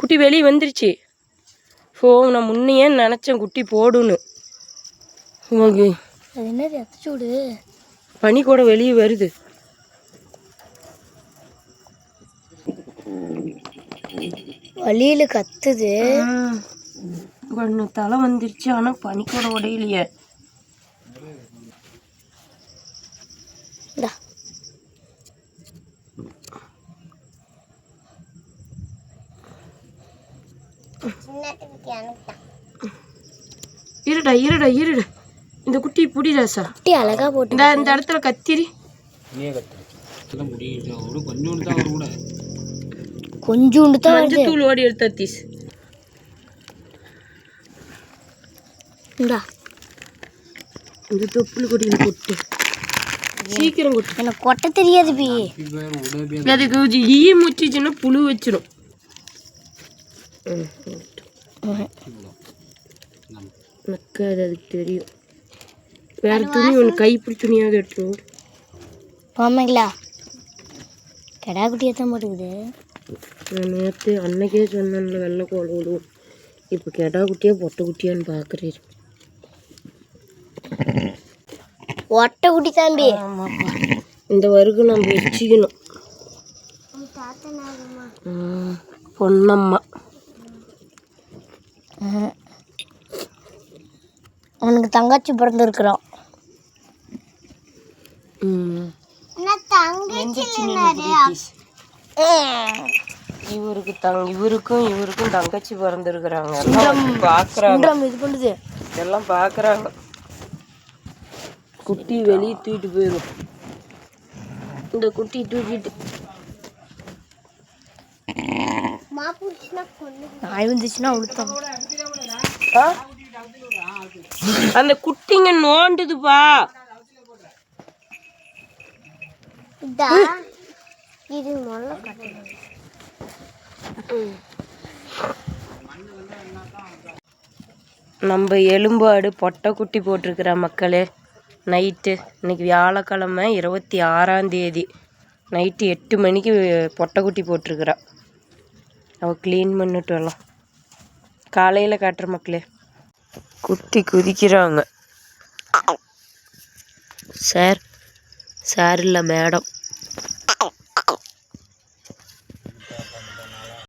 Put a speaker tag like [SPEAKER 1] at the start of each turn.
[SPEAKER 1] குட்டி வெளியே வந்துருச்சு. ஸோ நான் முன்னையே நினச்சேன் குட்டி போடுன்னு. அது
[SPEAKER 2] என்னது அச்சூடு
[SPEAKER 1] பனி கூட வெளியே வருது.
[SPEAKER 2] வழியில் கத்துது.
[SPEAKER 1] ஒன்று தலை வந்துருச்சு. ஆனால் பனி கூட உடையிலையே. இருடா இருடா இருடா. இந்த குட்டி புடிடாசா.
[SPEAKER 2] குட்டி அழகா போட்டு
[SPEAKER 1] இந்த இடத்துல கத்திரி
[SPEAKER 2] கொஞ்சோண்டு தான்
[SPEAKER 1] மஞ்சத்தூள் ஓடி எடுத்த தீஸ்.
[SPEAKER 2] இந்தா
[SPEAKER 1] இந்த தொப்புள் கொடியில் கொட்டு. சீக்கிரம் கொட்டு.
[SPEAKER 2] எனக்கு கொட்ட தெரியாது பி.
[SPEAKER 1] அதுக்கு ஈ முச்சிச்சுன்னா புழு வச்சிடும். நக்காது, அதுக்கு தெரியும். வேற துணி ஒன்று கைப்பிடி துணியாவது எடுத்துரும்.
[SPEAKER 2] ஆமாங்களா கெடா குட்டியை தான் போட்டுக்குது.
[SPEAKER 1] நான் நேற்று அன்னைக்கே சொன்னேன்ல வெள்ளை கோல் விடுவோம். இப்போ கெடா குட்டியா பொட்டை குட்டியான்னு பார்க்குறீரு.
[SPEAKER 2] ஒட்டை குட்டி தாம்பி.
[SPEAKER 1] ஆமாப்பா. இந்த வரைக்கும் நம்ம வச்சுக்கணும். பொன்னம்மா
[SPEAKER 2] அவனுக்கு தங்கச்சி பிறந்திருக்கிறோம்.
[SPEAKER 1] இவருக்கும் தங்கச்சி பிறந்திருக்கிறாங்க. பார்க்குறாங்க,
[SPEAKER 2] இது பண்ணுது
[SPEAKER 1] எல்லாம் பார்க்குறாங்க. குட்டி வெளியே தூக்கிட்டு போயிடும். இந்த குட்டி தூக்கிட்டு
[SPEAKER 2] நாய் வந்துச்சுன்னா அழுத்தம்.
[SPEAKER 1] அந்த குட்டிங்க நோண்டுதுப்பா. நம்ம எலும்பாடு பொட்டை குட்டி போட்டிருக்கிற மக்களே. நைட்டு இன்னைக்கு வியாழக்கிழமை 26ஆம் தேதி நைட்டு 8 மணிக்கு பொட்டை குட்டி போட்டிருக்கிறா. அவள் க்ளீன் பண்ணிட்டு வரலாம். காலையில் காட்டுற மக்களே. குட்டி குதிக்கிறாங்க. சார் இல்லை மேடம்.